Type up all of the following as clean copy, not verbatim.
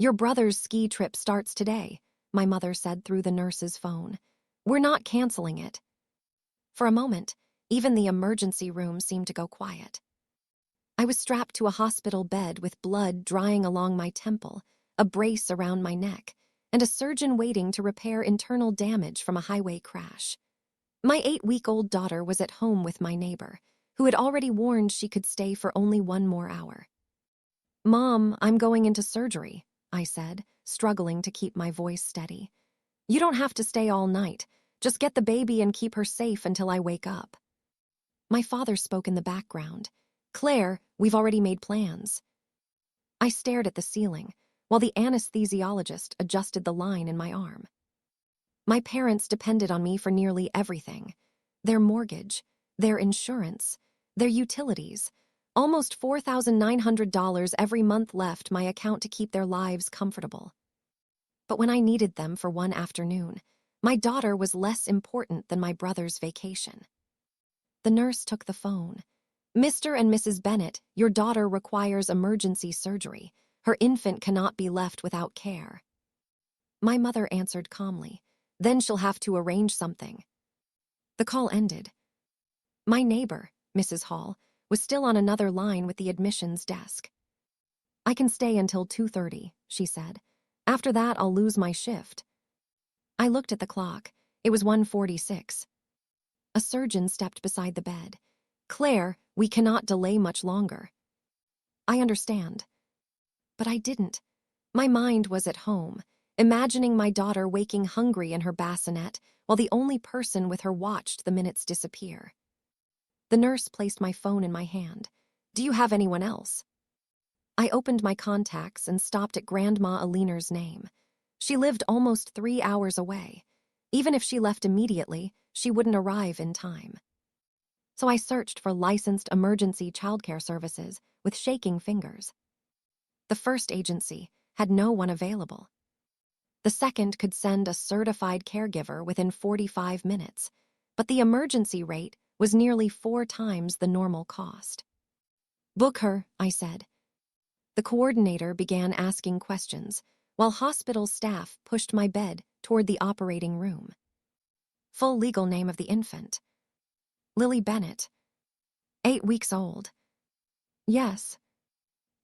"Your brother's ski trip starts today," my mother said through the nurse's phone. "We're not canceling it." For a moment, even the emergency room seemed to go quiet. I was strapped to a hospital bed with blood drying along my temple, a brace around my neck, and a surgeon waiting to repair internal damage from a highway crash. My 8-week-old daughter was at home with my neighbor, who had already warned she could stay for only 1 more hour. "Mom, I'm going into surgery," I said, struggling to keep my voice steady. "You don't have to stay all night. Just get the baby and keep her safe until I wake up." My father spoke in the background. "Claire, we've already made plans." I stared at the ceiling, while the anesthesiologist adjusted the line in my arm. My parents depended on me for nearly everything. Their mortgage, their insurance, their utilities. Almost $4,900 every month left my account to keep their lives comfortable. But when I needed them for one afternoon, my daughter was less important than my brother's vacation. The nurse took the phone. "Mr. and Mrs. Bennett, your daughter requires emergency surgery. Her infant cannot be left without care." My mother answered calmly. "Then she'll have to arrange something." The call ended. My neighbor, Mrs. Hall, was still on another line with the admissions desk. "I can stay until 2:30, she said. "After that, I'll lose my shift." I looked at the clock. It was 1:46. A surgeon stepped beside the bed. "Claire, we cannot delay much longer." "I understand." But I didn't. My mind was at home, imagining my daughter waking hungry in her bassinet while the only person with her watched the minutes disappear. The nurse placed my phone in my hand. "Do you have anyone else?" I opened my contacts and stopped at Grandma Aliner's name. She lived almost 3 hours away. Even if she left immediately, she wouldn't arrive in time. So I searched for licensed emergency childcare services with shaking fingers. The first agency had no one available. The second could send a certified caregiver within 45 minutes, but the emergency rate was nearly 4 times the normal cost. "Book her," I said. The coordinator began asking questions, while hospital staff pushed my bed toward the operating room. Full legal name of the infant: Lily Bennett. 8 weeks old. Yes.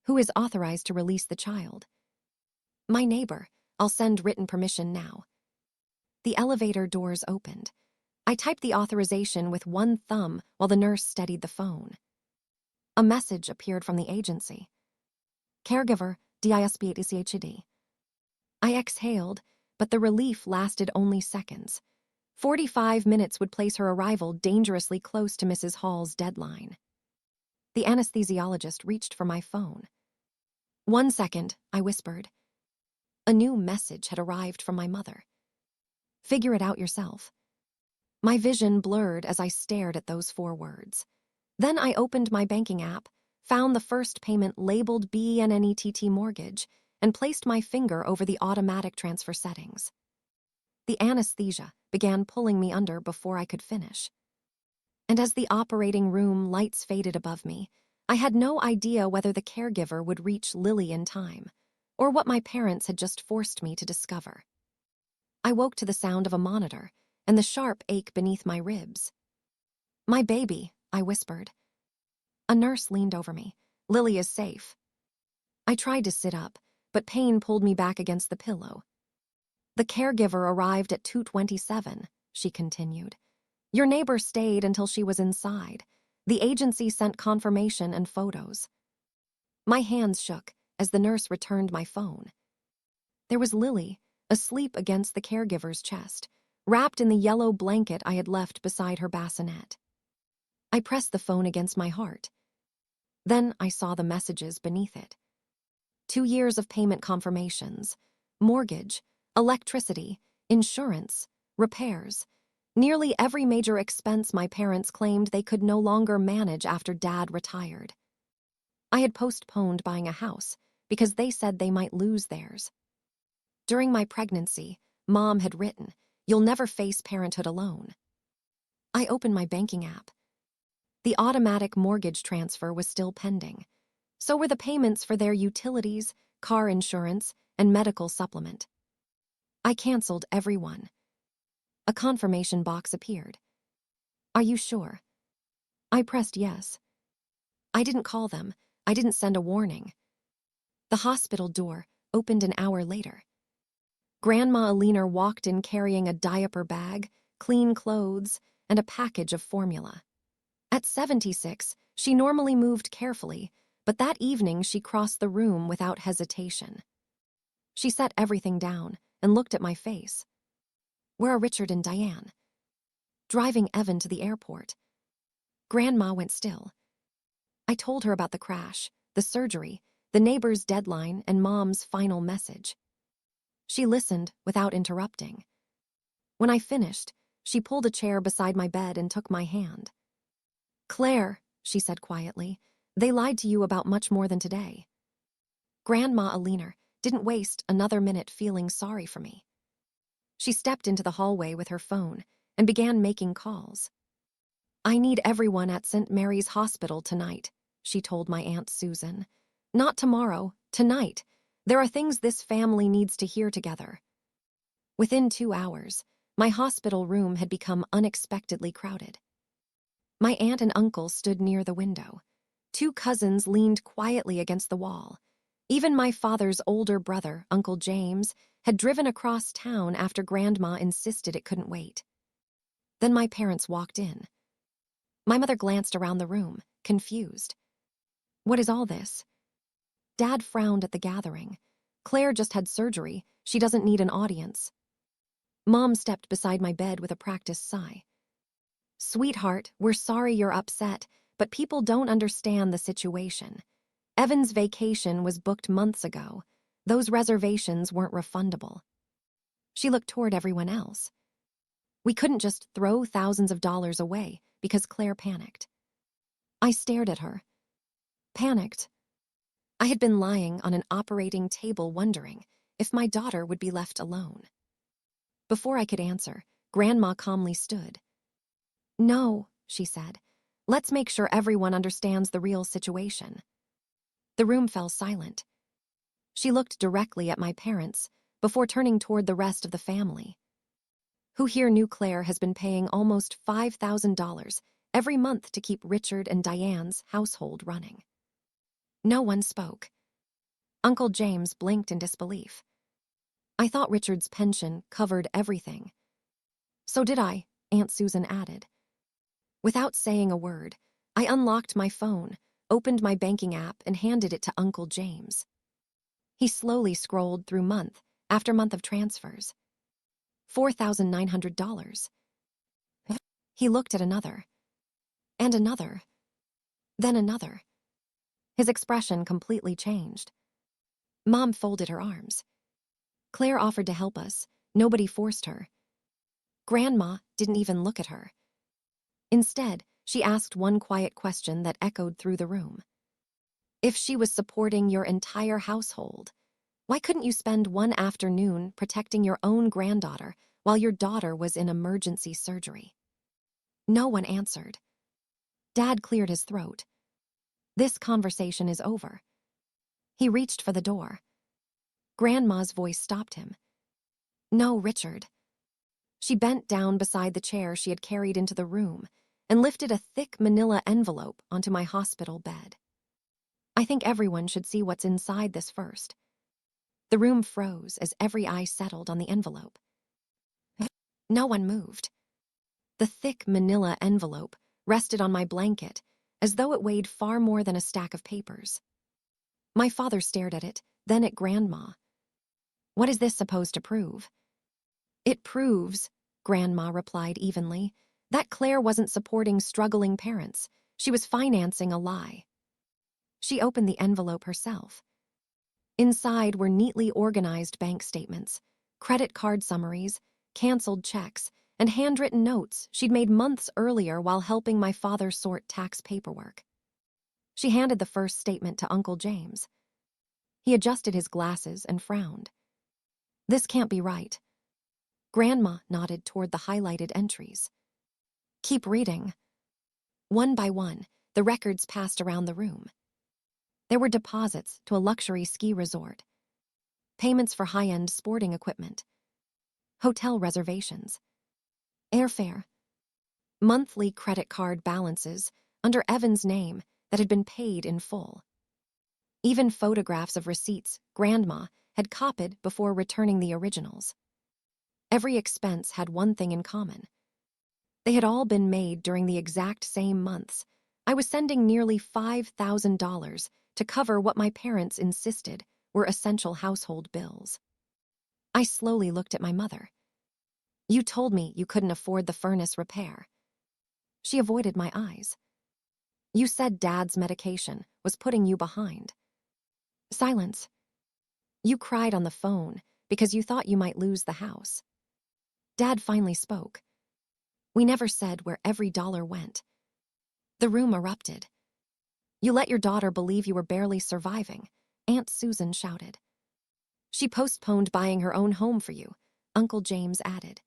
Who is authorized to release the child? My neighbor. I'll send written permission now. The elevator doors opened. I typed the authorization with one thumb while the nurse steadied the phone. A message appeared from the agency. "Caregiver, DISBHD." I exhaled, but the relief lasted only seconds. 45 minutes would place her arrival dangerously close to Mrs. Hall's deadline. The anesthesiologist reached for my phone. "1 second, I whispered. A new message had arrived from my mother. "Figure it out yourself." My vision blurred as I stared at those 4 words. Then I opened my banking app, found the first payment labeled BENNETT mortgage, and placed my finger over the automatic transfer settings. The anesthesia began pulling me under before I could finish. And as the operating room lights faded above me, I had no idea whether the caregiver would reach Lily in time, or what my parents had just forced me to discover. I woke to the sound of a monitor and the sharp ache beneath my ribs. "My baby," I whispered. A nurse leaned over me. "Lily is safe." I tried to sit up, but pain pulled me back against the pillow. "The caregiver arrived at 2:27, she continued. "Your neighbor stayed until she was inside. The agency sent confirmation and photos." My hands shook as the nurse returned my phone. There was Lily, asleep against the caregiver's chest, wrapped in the yellow blanket I had left beside her bassinet. I pressed the phone against my heart. Then I saw the messages beneath it. 2 years of payment confirmations, mortgage, electricity, insurance, repairs. Nearly every major expense my parents claimed they could no longer manage after Dad retired. I had postponed buying a house because they said they might lose theirs. During my pregnancy, Mom had written, "You'll never face parenthood alone." I opened my banking app. The automatic mortgage transfer was still pending. So were the payments for their utilities, car insurance, and medical supplement. I canceled every one. A confirmation box appeared. Are you sure? I pressed yes. I didn't call them. I didn't send a warning. The hospital door opened an hour later. Grandma Alina walked in carrying a diaper bag, clean clothes, and a package of formula. At 76, she normally moved carefully, but that evening she crossed the room without hesitation. She set everything down and looked at my face. Where are Richard and Diane? Driving Evan to the airport. Grandma went still. I told her about the crash, the surgery, the neighbor's deadline, and Mom's final message. She listened without interrupting. When I finished, she pulled a chair beside my bed and took my hand. Claire, she said quietly, they lied to you about much more than today. Grandma Alina didn't waste another minute feeling sorry for me. She stepped into the hallway with her phone and began making calls. I need everyone at St. Mary's Hospital tonight, she told my Aunt Susan. Not tomorrow, tonight. There are things this family needs to hear together. Within 2 hours, my hospital room had become unexpectedly crowded. My aunt and uncle stood near the window. 2 cousins leaned quietly against the wall. Even my father's older brother, Uncle James, had driven across town after Grandma insisted it couldn't wait. Then my parents walked in. My mother glanced around the room, confused. What is all this? Dad frowned at the gathering. Claire just had surgery. She doesn't need an audience. Mom stepped beside my bed with a practiced sigh. Sweetheart, we're sorry you're upset, but people don't understand the situation. Evan's vacation was booked months ago. Those reservations weren't refundable. She looked toward everyone else. We couldn't just throw thousands of dollars away because Claire panicked. I stared at her. Panicked. I had been lying on an operating table wondering if my daughter would be left alone. Before I could answer, Grandma calmly stood. No, she said. Let's make sure everyone understands the real situation. The room fell silent. She looked directly at my parents before turning toward the rest of the family. Who here knew Claire has been paying almost $5,000 every month to keep Richard and Diane's household running? No one spoke. Uncle James blinked in disbelief. I thought Richard's pension covered everything. So did I, Aunt Susan added. Without saying a word, I unlocked my phone, opened my banking app, and handed it to Uncle James. He slowly scrolled through month after month of transfers. $4,900. He looked at another, and another, then another. His expression completely changed. Mom folded her arms. Claire offered to help us. Nobody forced her. Grandma didn't even look at her. Instead, she asked one quiet question that echoed through the room. If she was supporting your entire household, why couldn't you spend one afternoon protecting your own granddaughter while your daughter was in emergency surgery? No one answered. Dad cleared his throat. This conversation is over. He reached for the door. Grandma's voice stopped him. No, Richard. She bent down beside the chair she had carried into the room and lifted a thick manila envelope onto my hospital bed. I think everyone should see what's inside this first. The room froze as every eye settled on the envelope. No one moved. The thick manila envelope rested on my blanket as though it weighed far more than a stack of papers. My father stared at it, then at Grandma. What is this supposed to prove? It proves, Grandma replied evenly, that Claire wasn't supporting struggling parents. She was financing a lie. She opened the envelope herself. Inside were neatly organized bank statements, credit card summaries, canceled checks, and handwritten notes she'd made months earlier while helping my father sort tax paperwork. She handed the first statement to Uncle James. He adjusted his glasses and frowned. This can't be right. Grandma nodded toward the highlighted entries. Keep reading. One by one, the records passed around the room. There were deposits to a luxury ski resort. payments for high-end sporting equipment, hotel reservations, airfare, monthly credit card balances under Evan's name that had been paid in full. Even photographs of receipts Grandma had copied before returning the originals. Every expense had one thing in common. They had all been made during the exact same months. I was sending nearly $5,000 to cover what my parents insisted were essential household bills. I slowly looked at my mother. "You told me you couldn't afford the furnace repair." She avoided my eyes. "You said Dad's medication was putting you behind." Silence. "You cried on the phone because you thought you might lose the house." Dad finally spoke. "We never said where every dollar went." The room erupted. "You let your daughter believe you were barely surviving," Aunt Susan shouted. "She postponed buying her own home for you," Uncle James added.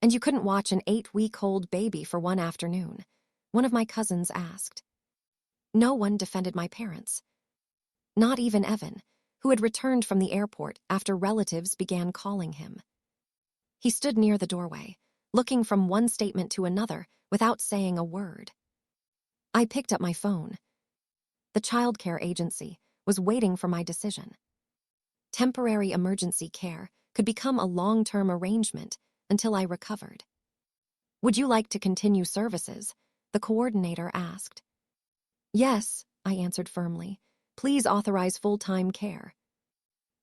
"And you couldn't watch an 8-week-old baby for one afternoon," one of my cousins asked. No one defended my parents. Not even Evan, who had returned from the airport after relatives began calling him. He stood near the doorway, looking from one statement to another without saying a word. I picked up my phone. The childcare agency was waiting for my decision. Temporary emergency care could become a long-term arrangement until I recovered. "Would you like to continue services?" the coordinator asked. "Yes," I answered firmly. "Please authorize full-time care."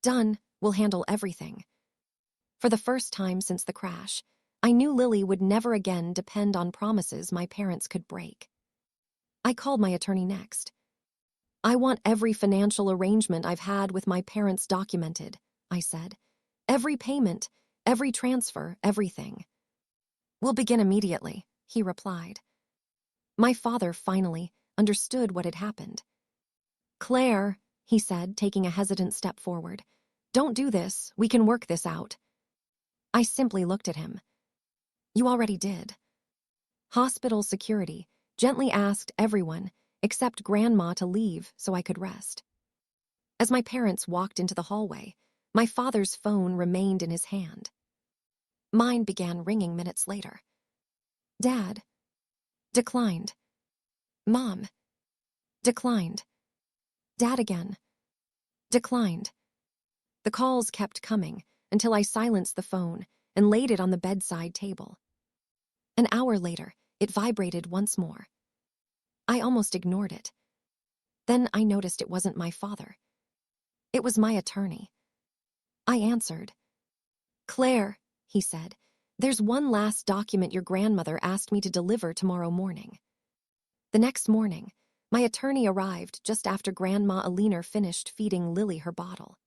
"Done. We'll handle everything." For the first time since the crash, I knew Lily would never again depend on promises my parents could break. I called my attorney next. "I want every financial arrangement I've had with my parents documented," I said. "Every payment, every transfer, everything." "We'll begin immediately," he replied. My father finally understood what had happened. "Claire," he said, taking a hesitant step forward, "don't do this. We can work this out." I simply looked at him. "You already did." Hospital security gently asked everyone except Grandma to leave so I could rest. As my parents walked into the hallway, my father's phone remained in his hand. Mine began ringing minutes later. "Dad." Declined. "Mom." Declined. "Dad again." Declined. The calls kept coming until I silenced the phone and laid it on the bedside table. An hour later, it vibrated once more. I almost ignored it. Then I noticed it wasn't my father. It was my attorney. I answered. "Claire," he said, "there's one last document your grandmother asked me to deliver tomorrow morning." The next morning, my attorney arrived just after Grandma Alina finished feeding Lily her bottle.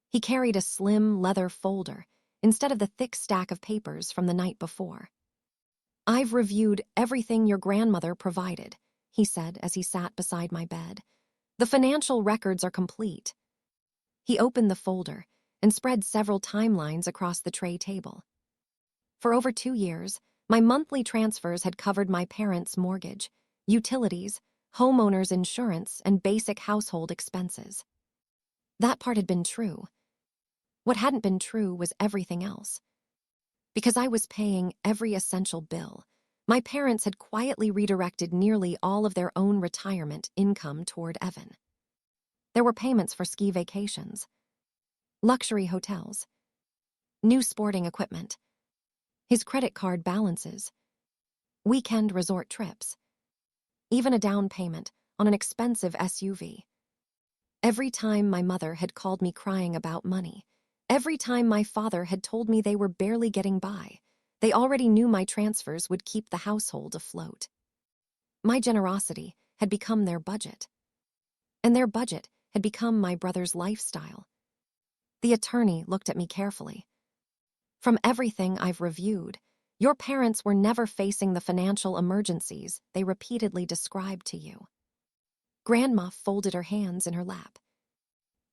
He carried a slim leather folder instead of the thick stack of papers from the night before. "I've reviewed everything your grandmother provided," he said as he sat beside my bed. "The financial records are complete." He opened the folder and spread several timelines across the tray table. For over 2 years, my monthly transfers had covered my parents' mortgage, utilities, homeowners' insurance, and basic household expenses. That part had been true. What hadn't been true was everything else. Because I was paying every essential bill, my parents had quietly redirected nearly all of their own retirement income toward Evan. There were payments for ski vacations, luxury hotels, new sporting equipment, his credit card balances, weekend resort trips, even a down payment on an expensive SUV. Every time my mother had called me crying about money, every time my father had told me they were barely getting by, they already knew my transfers would keep the household afloat. My generosity had become their budget, and their budget had become my brother's lifestyle. The attorney looked at me carefully. "From everything I've reviewed, your parents were never facing the financial emergencies they repeatedly described to you." Grandma folded her hands in her lap.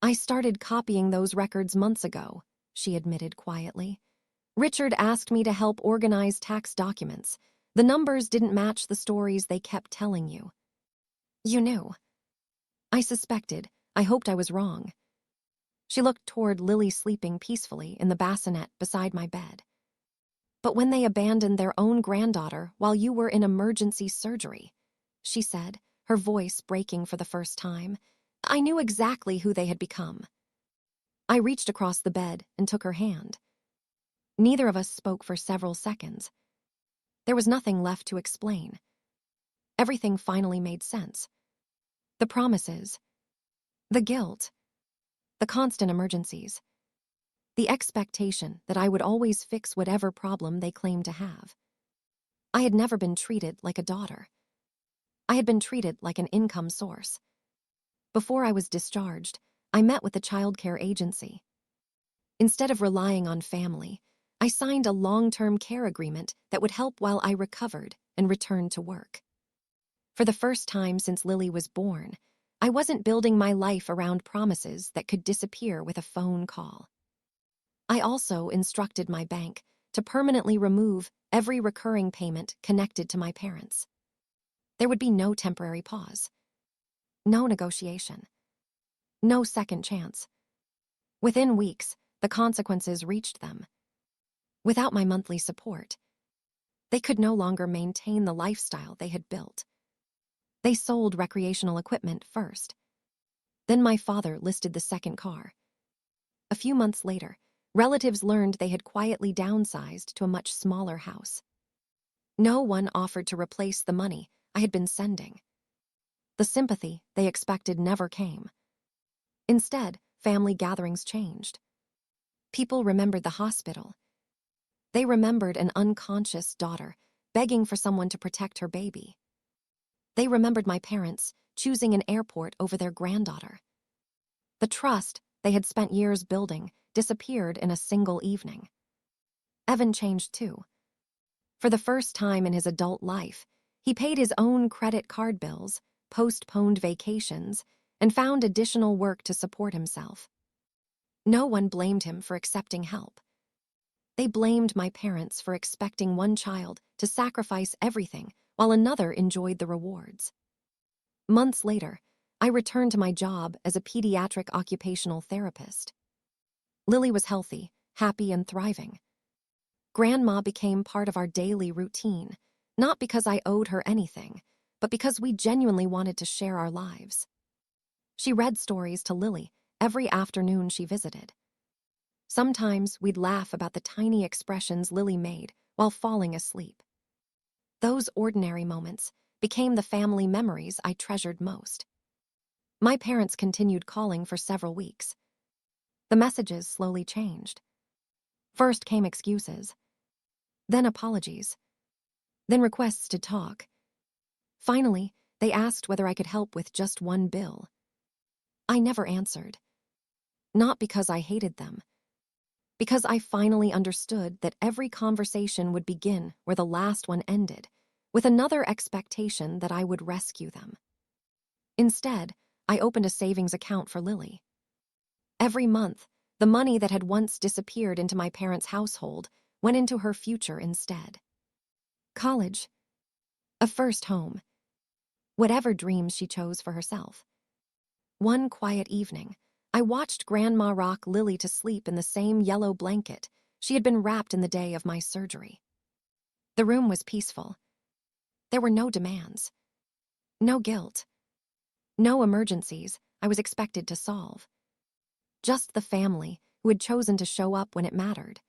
"I started copying those records months ago," she admitted quietly. "Richard asked me to help organize tax documents. The numbers didn't match the stories they kept telling you." "You knew?" "I suspected. I hoped I was wrong." She looked toward Lily sleeping peacefully in the bassinet beside my bed. "But when they abandoned their own granddaughter while you were in emergency surgery," she said, her voice breaking for the first time, "I knew exactly who they had become." I reached across the bed and took her hand. Neither of us spoke for several seconds. There was nothing left to explain. Everything finally made sense. The promises, the guilt, the constant emergencies, the expectation that I would always fix whatever problem they claimed to have. I had never been treated like a daughter. I had been treated like an income source. Before I was discharged, I met with the childcare agency. Instead of relying on family, I signed a long-term care agreement that would help while I recovered and returned to work. For the first time since Lily was born, I wasn't building my life around promises that could disappear with a phone call. I also instructed my bank to permanently remove every recurring payment connected to my parents. There would be no temporary pause, no negotiation, no second chance. Within weeks, the consequences reached them. Without my monthly support, they could no longer maintain the lifestyle they had built. They sold recreational equipment first. Then my father listed the second car. A few months later, relatives learned they had quietly downsized to a much smaller house. No one offered to replace the money I had been sending. The sympathy they expected never came. Instead, family gatherings changed. People remembered the hospital. They remembered an unconscious daughter begging for someone to protect her baby. They remembered my parents choosing an airport over their granddaughter. The trust they had spent years building disappeared in a single evening. Evan changed too. For the first time in his adult life, he paid his own credit card bills, postponed vacations, and found additional work to support himself. No one blamed him for accepting help. They blamed my parents for expecting one child to sacrifice everything while another enjoyed the rewards. Months later, I returned to my job as a pediatric occupational therapist. Lily was healthy, happy, and thriving. Grandma became part of our daily routine, not because I owed her anything, but because we genuinely wanted to share our lives. She read stories to Lily every afternoon she visited. Sometimes we'd laugh about the tiny expressions Lily made while falling asleep. Those ordinary moments became the family memories I treasured most. My parents continued calling for several weeks. The messages slowly changed. First came excuses, then apologies, then requests to talk. Finally, they asked whether I could help with just one bill. I never answered. Not because I hated them, because I finally understood that every conversation would begin where the last one ended, with another expectation that I would rescue them. Instead, I opened a savings account for Lily. Every month, the money that had once disappeared into my parents' household went into her future instead. College, a first home, whatever dreams she chose for herself. One quiet evening, I watched Grandma rock Lily to sleep in the same yellow blanket she had been wrapped in the day of my surgery. The room was peaceful. There were no demands, no guilt, no emergencies I was expected to solve. Just the family who had chosen to show up when it mattered.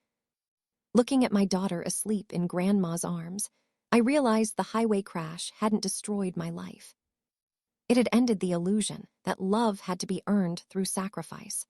Looking at my daughter asleep in Grandma's arms, I realized the highway crash hadn't destroyed my life. It had ended the illusion that love had to be earned through sacrifice.